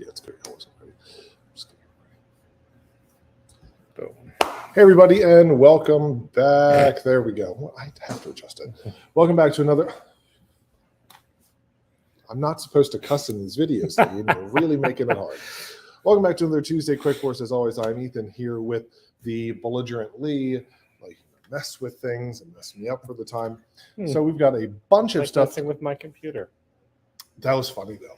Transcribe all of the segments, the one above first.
Yeah, it's good. I wasn't ready. Just kidding. Boom. Hey, everybody, and welcome back. There we go. Well, I have to adjust it. Welcome back to another. I'm not supposed to cuss in these videos. You're really making it hard. Welcome back to another Tuesday Quick Course. As always, I'm Ethan here with the belligerent Lee. Like, mess with things and mess me up for the time. So we've got a bunch of stuff. Messing with my computer. That was funny, though.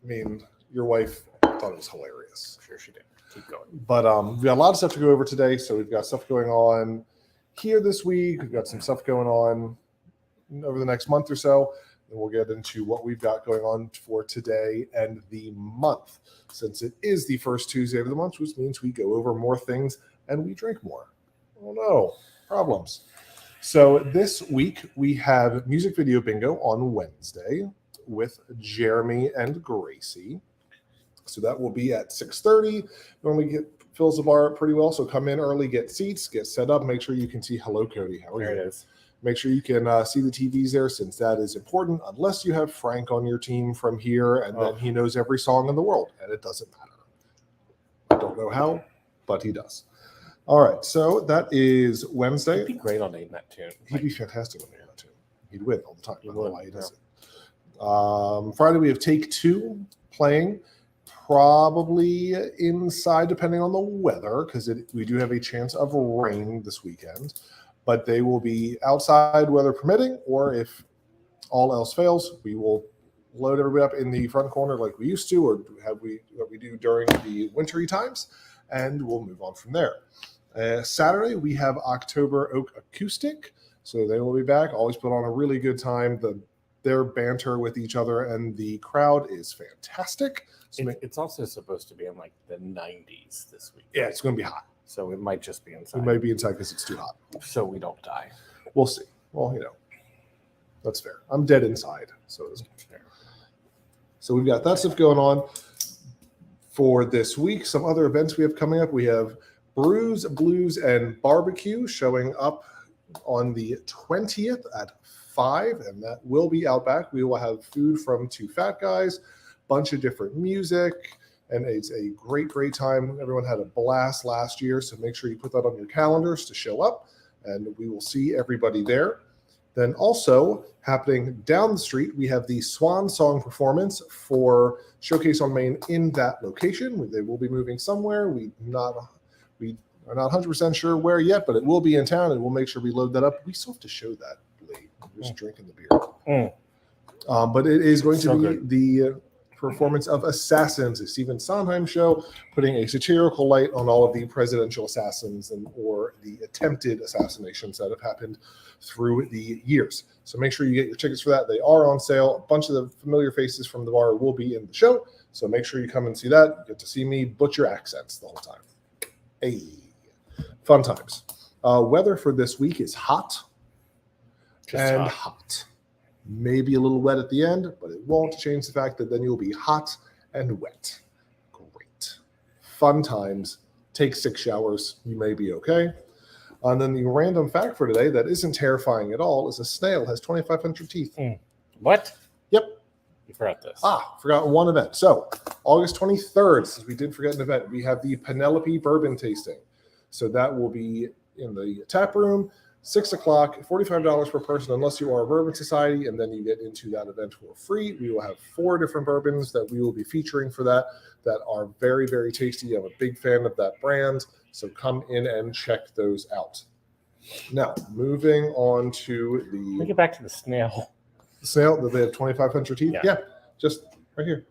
I mean, your wife thought it was hilarious. I'm sure she did. Keep going. But we've got a lot of stuff to go over today. So we've got stuff going on here this week. We've got some stuff going on over the next month or so. And we'll get into what we've got going on for today and the month, since it is the first Tuesday of the month, which means we go over more things and we drink more. Oh, no. Problems. So this week we have music video bingo on Wednesday with Jeremy and Gracie. So that will be at 6:30. Normally fills the bar up pretty well. So come in early, get seats, get set up. Make sure you can see. Hello, Cody. How are you? There it is. Make sure you can see the TVs there, since that is important, unless you have Frank on your team from here, and then he knows every song in the world, and it doesn't matter. I don't know how, but he does. All right, so that is Wednesday. He'd be great on naming that tune. He'd be fantastic on naming that tune. He'd win all the time. I don't know why he does it. Friday, we have Take Two playing, probably inside, depending on the weather, because we do have a chance of rain this weekend. But they will be outside, weather permitting, or if all else fails, we will load everybody up in the front corner like we used to, or have what we do during the wintry times, and we'll move on from there. Saturday, we have October Oak Acoustic, so they will be back. Always put on a really good time. Their banter with each other and the crowd is fantastic. So It's also supposed to be in like the 90s this week. yeah, it's going to be hot. So it might just be inside. We might be inside because it's too hot. So we don't die. We'll see. Well, that's fair. I'm dead inside, so it's fair. So we've got that stuff going on for this week. Some other events we have coming up. We have Brews, Blues, and Barbecue showing up on the 20th at 5, and that will be out back. We will have food from Two Fat Guys, bunch of different music, and it's a great, great time. Everyone had a blast last year, so make sure you put that on your calendars to show up, and we will see everybody there. Then also happening down the street, we have the Swan Song performance for Showcase on Main in that location. They will be moving somewhere. We are not 100% sure where yet, but it will be in town, and we'll make sure we load that up. We still have to show that late. We're just drinking the beer. But it is going to be the performance of Assassins, a Stephen Sondheim show, putting a satirical light on all of the presidential assassins or the attempted assassinations that have happened through the years. So make sure you get your tickets for that. They are on sale. A bunch of the familiar faces from the bar will be in the show. So make sure you come and see that. You get to see me butcher accents the whole time. Hey, fun times. Weather for this week is hot. Hot. Maybe a little wet at the end, but it won't change the fact that then you'll be hot and wet. Great. Fun times. Take 6 showers. You may be okay. And then the random fact for today that isn't terrifying at all is a snail has 2,500 teeth. What? Yep. You forgot this. Forgot one event. So August 23rd, since we did forget an event, we have the Penelope Bourbon tasting. So that will be in the tap room. 6 o'clock, $45 per person, unless you are a Bourbon Society, and then you get into that event for free. We will have 4 different bourbons that we will be featuring for that are very, very tasty. I'm a big fan of that brand, so come in and check those out. Now, moving on to Let me get back to the snail. The snail, that they have 2,500 teeth? Yeah, just right here.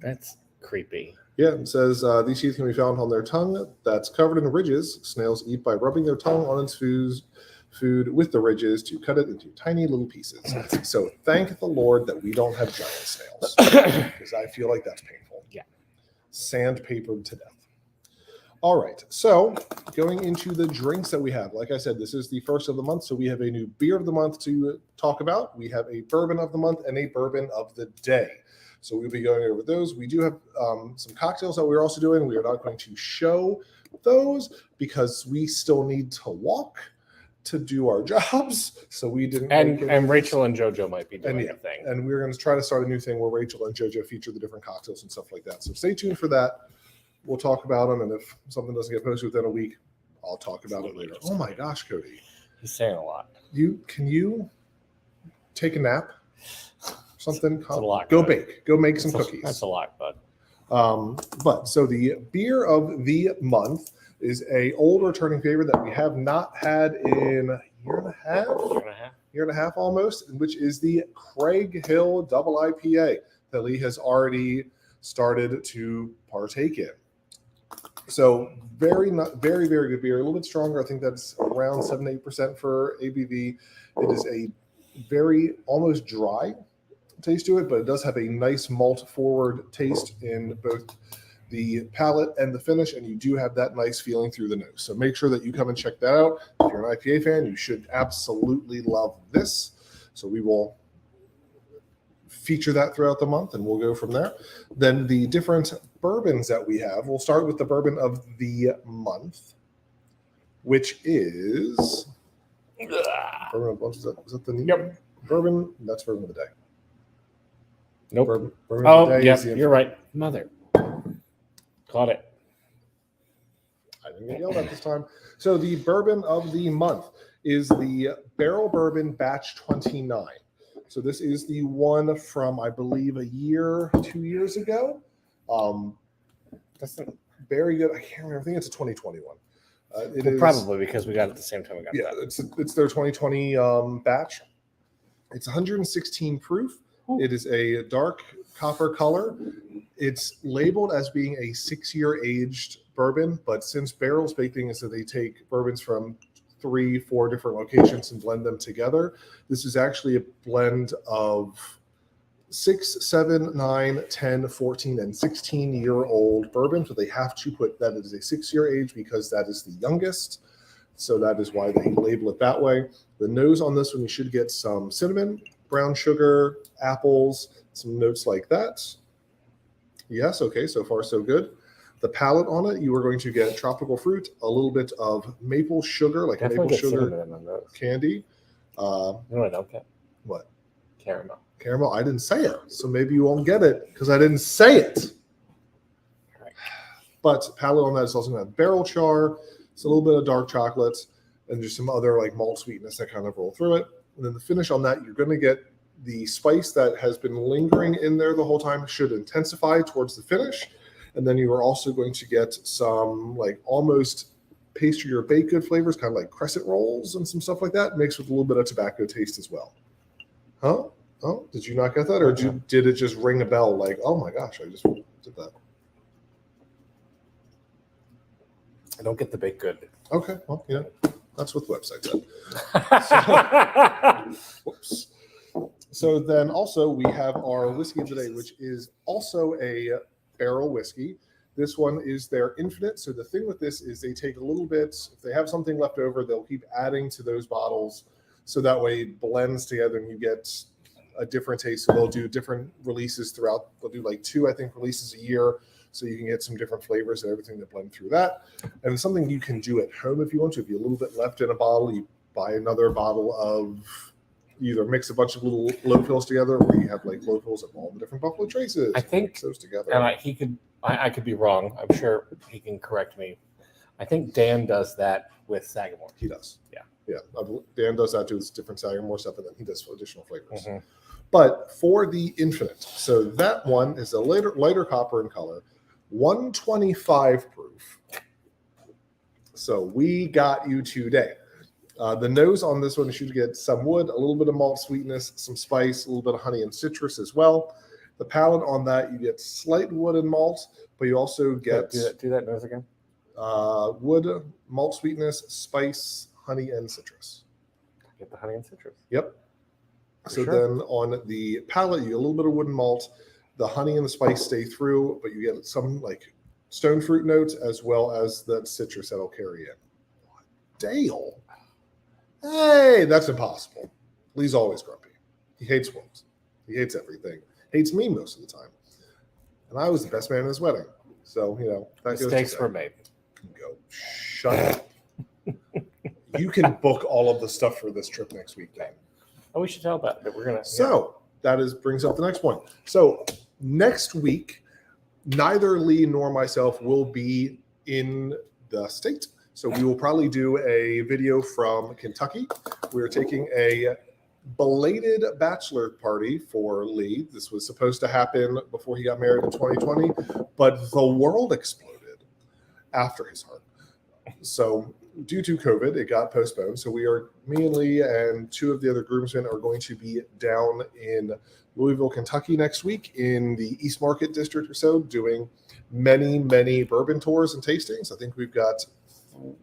That's creepy. Yeah, it says these teeth can be found on their tongue that's covered in ridges. Snails eat by rubbing their tongue on its food with the ridges to cut it into tiny little pieces. So thank the Lord that we don't have giant snails, because I feel like that's painful. Yeah. Sandpapered to death. All right, so going into the drinks that we have. Like I said, this is the first of the month, so we have a new beer of the month to talk about. We have a bourbon of the month and a bourbon of the day. So we'll be going over those. We do have some cocktails that we're also doing. We are not going to show those because we still need to walk. to do our jobs, so we didn't. make it. And Rachel and JoJo might be doing a thing. And we're going to try to start a new thing where Rachel and JoJo feature the different cocktails and stuff like that. So stay tuned for that. We'll talk about them, and if something doesn't get posted within a week, I'll talk about it later. Oh my gosh, Cody. He's saying a lot. Can you take a nap? Something. That's a lot. Go Cody. bake. Go make some cookies. That's a lot, bud. But so the beer of the month is a old returning favorite that we have not had in a year and a half. Year and a half almost, which is the Craig Hill Double IPA that Lee has already started to partake in. So very good beer, a little bit stronger. I think that's around 7-8% for ABV. It is a very almost dry taste to it, but it does have a nice malt forward taste in both the palate and the finish, and you do have that nice feeling through the nose. So make sure that you come and check that out. If you're an IPA fan, you should absolutely love this. So we will feature that throughout the month, and we'll go from there. Then the different bourbons that we have, we'll start with the bourbon of the month, which is bourbon of the month. Is that the Yep. Bourbon? That's bourbon of the day. Nope. Bourbon of the day yeah, is the you're right. Mother. Caught it. I didn't get yelled at this time. So the bourbon of the month is the Barrell Bourbon Batch 29. So this is the one from, I believe, 2 years ago. That's very good. I can't remember. I think it's a 2021. It is probably because we got it at the same time we got that. it's their 2020 batch. It's 116 proof. Ooh. It is a dark copper color. It's labeled as being a 6-year aged bourbon, but since Barrell's big thing is that they take bourbons from 3-4 different locations and blend them together, this is actually a blend of 6, 7, 9, 10, 14, and 16-year-old bourbon. So they have to put that as a 6-year age because that is the youngest. So that is why they label it that way. The nose on this one, you should get some cinnamon, brown sugar, apples, some notes like that. Yes, okay, so far so good. The palate on it, you are going to get tropical fruit, a little bit of maple sugar, like Definitely maple get sugar cinnamon on those. candy. You know what I don't get? What? Caramel. Caramel, I didn't say it, so maybe you won't get it because I didn't say it. Right. But palate on that is also going to have barrel char, it's a little bit of dark chocolate, and just some other like malt sweetness that kind of roll through it. And then the finish on that, you're going to get the spice that has been lingering in there the whole time should intensify towards the finish. And then you are also going to get some like almost pastry or baked good flavors, kind of like crescent rolls and some stuff like that, mixed with a little bit of tobacco taste as well. Huh? Oh, did you not get that? Or did it just ring a bell like, oh my gosh, I just did that? I don't get the baked good. Okay, well, that's what the website said. Whoops. So then also we have our whiskey of the day, which is also a Barrell whiskey. This one is their Infinite. So the thing with this is they take a little bit, if they have something left over, they'll keep adding to those bottles. So that way it blends together and you get a different taste. So they'll do different releases throughout. They'll do like 2, I think, releases a year. So you can get some different flavors and everything that blend through that. And it's something you can do at home if you want to. If you have a little bit left in a bottle, you buy another bottle of, either mix a bunch of little low fills together, or you have like low fills of all the different Buffalo Traces. I think mix those together. And I could be wrong. I'm sure he can correct me. I think Dan does that with Sagamore. He does. Yeah. Dan does that too. It's different Sagamore stuff, and then he does additional flavors. Mm-hmm. But for the Infinite, so that one is a lighter copper in color, 125 proof. So we got you today. The nose on this one, you should get some wood, a little bit of malt sweetness, some spice, a little bit of honey and citrus as well. The palate on that, you get slight wood and malt, but you also get do that nose again. Wood, malt sweetness, spice, honey, and citrus. Get the honey and citrus. Yep. So sure. then on the palate, you get a little bit of wood and malt. The honey and the spice stay through, but you get some like stone fruit notes as well as the citrus that'll carry in. Dale. Hey, that's impossible. Lee's always grumpy. He hates wolves. He hates everything. Hates me most of the time. And I was the best man in his wedding. So, that Mistakes were made. Go. Shut up. You can book all of the stuff for this trip next week, Dan. Oh, we should tell about it. We're gonna. So that brings up the next point. So next week, neither Lee nor myself will be in the state. So we will probably do a video from Kentucky. We're taking a belated bachelor party for Lee. This was supposed to happen before he got married in 2020, but the world exploded after his heart. So due to COVID, it got postponed. So me and Lee and two of the other groomsmen are going to be down in Louisville, Kentucky next week in the East Market District or so, doing many, many bourbon tours and tastings. I think we've got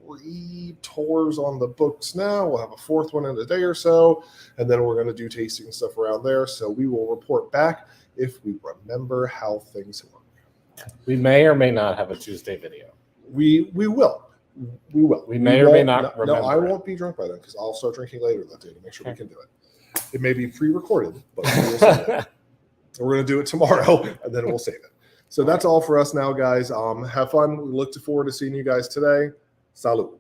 3 tours on the books now. We'll have a 4th one in a day or so, and then we're going to do tasting stuff around there. So we will report back if we remember how things work. We may or may not have a Tuesday video. We will. We will. We may or may not remember. No, I won't be drunk by then because I'll start drinking later that day to make sure we can do it. It may be pre-recorded, but we'll save it. We're going to do it tomorrow, and then we'll save it. So that's all for us now, guys. Have fun. We look forward to seeing you guys today. Salud.